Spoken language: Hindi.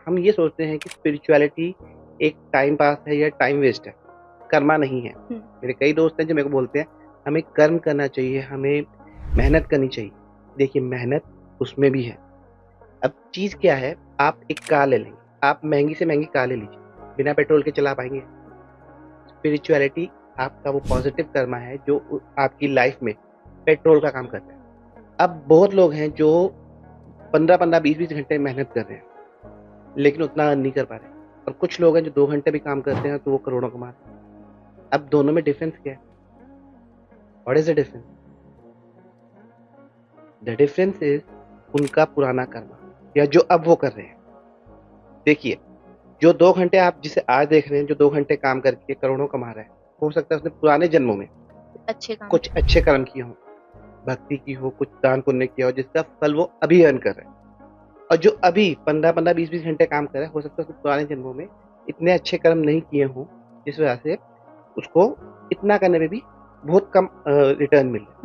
हम ये सोचते हैं कि स्पिरिचुअलिटी एक टाइम पास है या टाइम वेस्ट है, कर्मा नहीं है। मेरे कई दोस्त हैं जो मेरे को बोलते हैं हमें कर्म करना चाहिए, हमें मेहनत करनी चाहिए। देखिए मेहनत उसमें भी है। अब चीज़ क्या है, आप एक कार ले लेंगे, आप महंगी से महंगी कार ले लीजिए, बिना पेट्रोल के चला पाएंगे? स्पिरिचुअलिटी आपका वो पॉजिटिव कर्मा है जो आपकी लाइफ में पेट्रोल का काम करता है। अब बहुत लोग हैं जो 15-15, 20-20 घंटे मेहनत कर रहे हैं, लेकिन उतना अर्न नहीं कर पा रहे। और कुछ लोग हैं जो 2 घंटे भी काम करते हैं तो वो करोड़ों कमा रहे हैं। अब दोनों में डिफरेंस क्या है? What is the difference? The difference is उनका पुराना कर्मा या जो अब वो कर रहे हैं। देखिए, जो 2 घंटे आप जिसे आज देख रहे हैं, जो 2 घंटे काम करके करोड़ों कमा रहा है, हो सकता है उसने पुराने जन्मों में कुछ अच्छे कर्म किए हों, भक्ति की हो, कुछ दान पुण्य किया हो, जिसका फल वो अभी अर्न कर रहे हैं। और जो अभी 15-15, 20-20 घंटे काम कर रहा है, हो सकता है उसने पुराने जन्मों में इतने अच्छे कर्म नहीं किए हों, जिस वजह से उसको इतना करने में भी बहुत कम रिटर्न मिले।